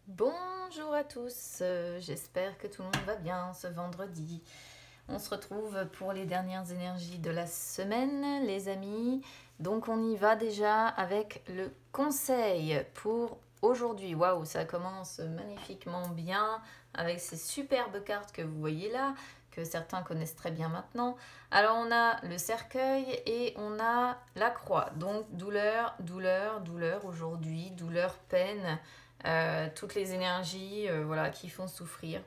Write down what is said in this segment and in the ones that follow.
Bonjour à tous, j'espère que tout le monde va bien ce vendredi. On se retrouve pour les dernières énergies de la semaine, les amis. Donc on y va déjà avec le conseil pour aujourd'hui. Waouh, ça commence magnifiquement bien avec ces superbes cartes que vous voyez là, que certains connaissent très bien maintenant. Alors on a le cercueil et on a la croix. Donc douleur, douleur, douleur aujourd'hui, douleur, peine. Toutes les énergies voilà, qui font souffrir.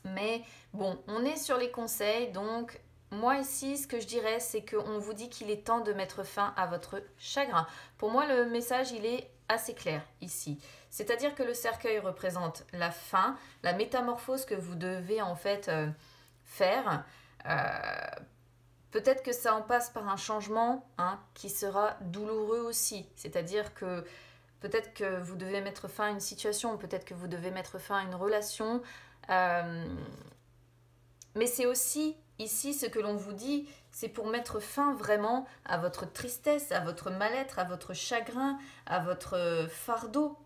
Mais bon, on est sur les conseils, donc moi ici, ce que je dirais, c'est qu'on vous dit qu'il est temps de mettre fin à votre chagrin. Pour moi, le message, il est assez clair ici. C'est-à-dire que le cercueil représente la fin, la métamorphose que vous devez en fait faire. Peut-être que ça en passe par un changement qui sera douloureux aussi. C'est-à-dire que peut-être que vous devez mettre fin à une situation, peut-être que vous devez mettre fin à une relation. Mais c'est aussi ici ce que l'on vous dit, c'est pour mettre fin vraiment à votre tristesse, à votre mal-être, à votre chagrin, à votre fardeau,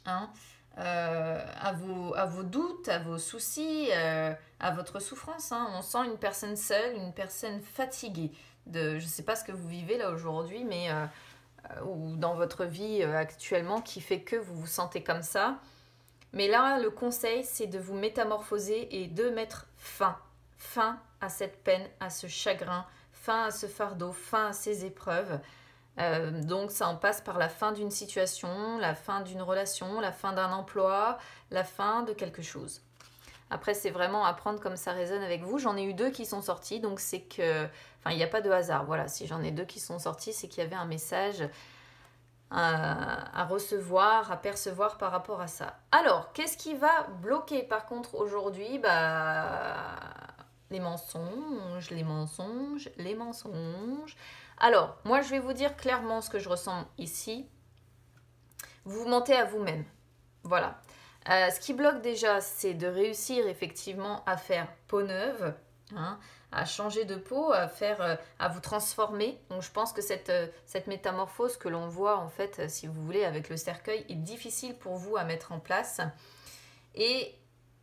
hein, à vos doutes, à vos soucis, à votre souffrance. Hein. On sent une personne seule, une personne fatiguée. Je ne sais pas ce que vous vivez là aujourd'hui, mais ou dans votre vie actuellement qui fait que vous vous sentez comme ça. Mais là, le conseil, c'est de vous métamorphoser et de mettre fin à cette peine, à ce chagrin, fin à ce fardeau, fin à ces épreuves. Donc ça en passe par la fin d'une situation, la fin d'une relation, la fin d'un emploi, la fin de quelque chose. Après, c'est vraiment à prendre comme ça résonne avec vous. J'en ai eu 2 qui sont sortis, donc c'est que... Enfin, il n'y a pas de hasard. Voilà, si j'en ai 2 qui sont sortis, c'est qu'il y avait un message à recevoir, à percevoir par rapport à ça. Alors, qu'est-ce qui va bloquer par contre aujourd'hui? Les mensonges, les mensonges, les mensonges. Alors, moi je vais vous dire clairement ce que je ressens ici. Vous vous mentez à vous-même. Voilà. Ce qui bloque déjà, c'est de réussir effectivement à faire peau neuve, hein, à changer de peau, à vous transformer. Donc je pense que cette métamorphose que l'on voit en fait, si vous voulez, avec le cercueil, est difficile pour vous à mettre en place. Et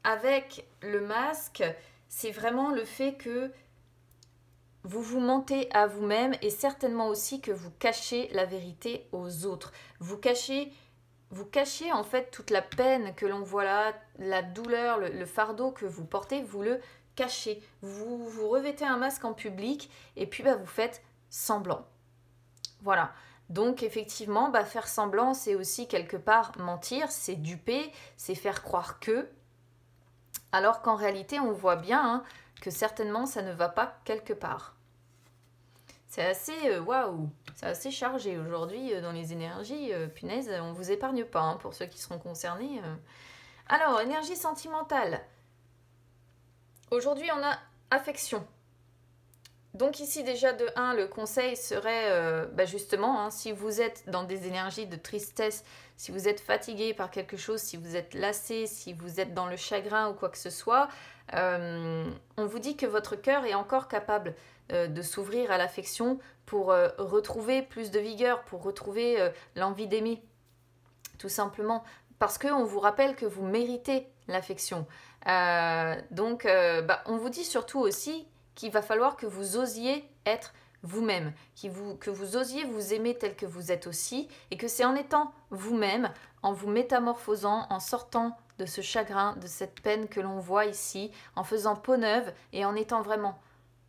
avec le masque, c'est vraiment le fait que vous vous mentez à vous-même et certainement aussi que vous cachez la vérité aux autres. Vous cachez en fait toute la peine que l'on voit là, la douleur, le fardeau que vous portez, vous le cachez. Vous revêtez un masque en public et puis vous faites semblant. Voilà. Donc effectivement, faire semblant, c'est aussi quelque part mentir, c'est duper, c'est faire croire que, alors qu'en réalité, on voit bien que certainement ça ne va pas quelque part. C'est assez waouh, c'est assez chargé aujourd'hui dans les énergies. Punaise, on vous épargne pas pour ceux qui seront concernés. Alors, énergie sentimentale. Aujourd'hui, on a affection. Donc ici déjà de 1, le conseil serait justement, si vous êtes dans des énergies de tristesse, si vous êtes fatigué par quelque chose, si vous êtes lassé, si vous êtes dans le chagrin ou quoi que ce soit, on vous dit que votre cœur est encore capable de s'ouvrir à l'affection pour retrouver plus de vigueur, pour retrouver l'envie d'aimer, tout simplement. Parce qu'on vous rappelle que vous méritez l'affection. Donc on vous dit surtout aussi qu'il va falloir que vous osiez être vous-même, que vous osiez vous aimer tel que vous êtes aussi, et que c'est en étant vous-même, en vous métamorphosant, en sortant de ce chagrin, de cette peine que l'on voit ici, en faisant peau neuve et en étant vraiment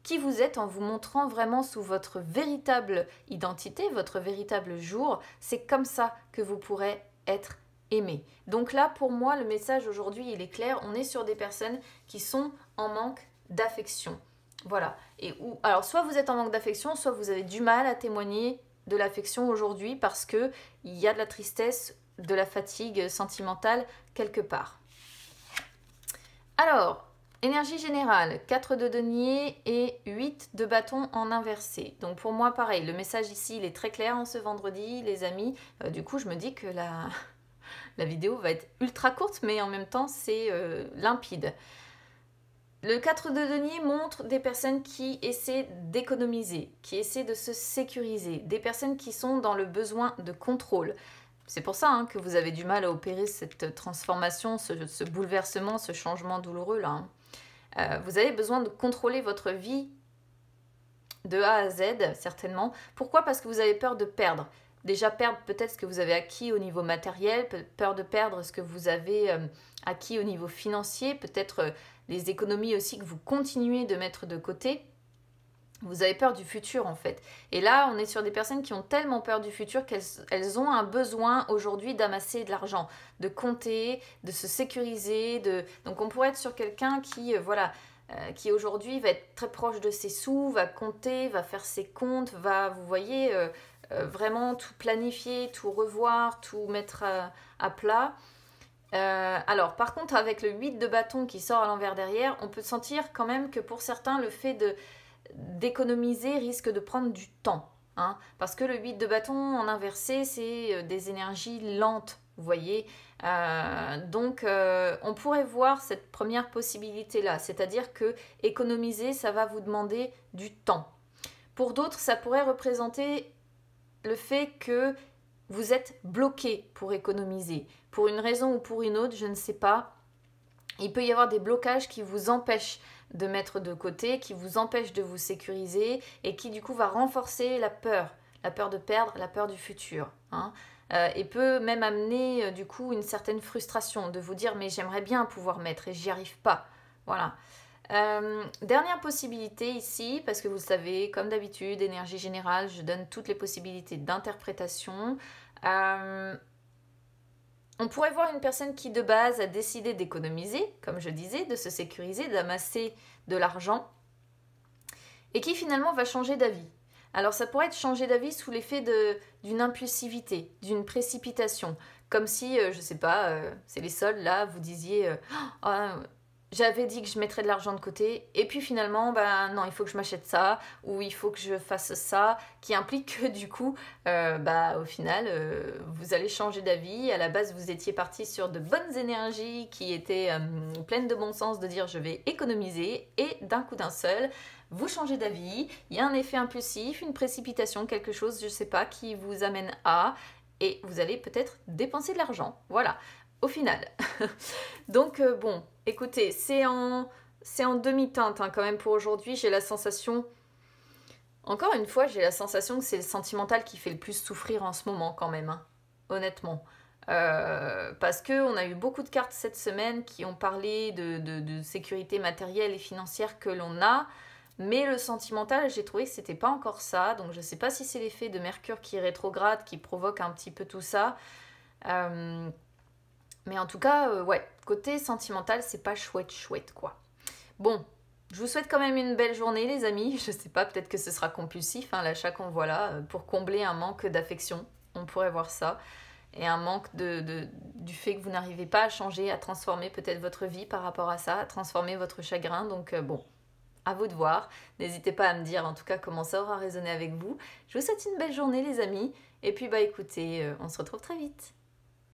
qui vous êtes, en vous montrant vraiment sous votre véritable identité, votre véritable jour, c'est comme ça que vous pourrez être aimé. Donc là, pour moi, le message aujourd'hui, il est clair, on est sur des personnes qui sont en manque d'affection. Voilà. Alors, soit vous êtes en manque d'affection, soit vous avez du mal à témoigner de l'affection aujourd'hui parce qu'il y a de la tristesse, de la fatigue sentimentale quelque part. Alors, énergie générale, 4 de denier et 8 de bâton en inversé. Donc pour moi, pareil, le message ici, il est très clair ce vendredi, les amis. Du coup, je me dis que la vidéo va être ultra courte, mais en même temps, c'est limpide. Le 4 de denier montre des personnes qui essaient d'économiser, qui essaient de se sécuriser, des personnes qui sont dans le besoin de contrôle. C'est pour ça hein, que vous avez du mal à opérer cette transformation, ce bouleversement, ce changement douloureux là. Hein. Vous avez besoin de contrôler votre vie de A à Z, certainement. Pourquoi? Parce que vous avez peur de perdre. Déjà perdre peut-être ce que vous avez acquis au niveau matériel, peur de perdre ce que vous avez acquis au niveau financier, peut-être les économies aussi que vous continuez de mettre de côté. Vous avez peur du futur en fait. Et là, on est sur des personnes qui ont tellement peur du futur qu'elles ont un besoin aujourd'hui d'amasser de l'argent, de compter, de se sécuriser. Donc on pourrait être sur quelqu'un qui, qui aujourd'hui va être très proche de ses sous, va compter, va faire ses comptes, va, vous voyez, vraiment tout planifier, tout revoir, tout mettre à plat. Alors, par contre, avec le 8 de bâton qui sort à l'envers derrière, on peut sentir quand même que pour certains, le fait d'économiser risque de prendre du temps. Hein, parce que le 8 de bâton en inversé, c'est des énergies lentes, vous voyez. Donc, on pourrait voir cette première possibilité-là, c'est-à-dire que économiser, ça va vous demander du temps. Pour d'autres, ça pourrait représenter le fait que vous êtes bloqué pour économiser. Pour une raison ou pour une autre, je ne sais pas. Il peut y avoir des blocages qui vous empêchent de mettre de côté, qui vous empêchent de vous sécuriser et qui du coup va renforcer la peur de perdre, la peur du futur. Hein. Et peut même amener du coup une certaine frustration de vous dire mais j'aimerais bien pouvoir mettre et j'y arrive pas. Voilà. Dernière possibilité ici, parce que vous le savez, comme d'habitude, énergie générale, je donne toutes les possibilités d'interprétation. On pourrait voir une personne qui de base a décidé d'économiser, comme je disais, de se sécuriser, d'amasser de l'argent, et qui finalement va changer d'avis. Alors ça pourrait être changer d'avis sous l'effet d'une impulsivité, d'une précipitation, comme si, je sais pas, c'est les soldes là, vous disiez j'avais dit que je mettrais de l'argent de côté, et puis finalement, ben non, il faut que je m'achète ça, ou il faut que je fasse ça, qui implique que du coup, au final, vous allez changer d'avis. À la base, vous étiez parti sur de bonnes énergies qui étaient pleines de bon sens, de dire je vais économiser, et d'un coup d'un seul, vous changez d'avis, il y a un effet impulsif, une précipitation, quelque chose, je sais pas, qui vous amène à, et vous allez peut-être dépenser de l'argent, voilà. Au final. Donc bon, écoutez, c'est en demi-teinte hein, quand même pour aujourd'hui. J'ai la sensation, encore une fois, j'ai la sensation que c'est le sentimental qui fait le plus souffrir en ce moment quand même, hein, honnêtement. Parce qu'on a eu beaucoup de cartes cette semaine qui ont parlé de sécurité matérielle et financière que l'on a. Mais le sentimental, j'ai trouvé que c'était pas encore ça. Donc je sais pas si c'est l'effet de Mercure qui est rétrograde qui provoque un petit peu tout ça. Mais en tout cas, ouais, côté sentimental, c'est pas chouette, quoi. Bon, je vous souhaite quand même une belle journée, les amis. Je sais pas, peut-être que ce sera compulsif, hein, l'achat qu'on voit là, pour combler un manque d'affection. On pourrait voir ça. Et un manque du fait que vous n'arrivez pas à changer, à transformer peut-être votre vie par rapport à ça, à transformer votre chagrin. Donc, bon, à vous de voir. N'hésitez pas à me dire, en tout cas, comment ça aura résonné avec vous. Je vous souhaite une belle journée, les amis. Et puis, bah écoutez, on se retrouve très vite.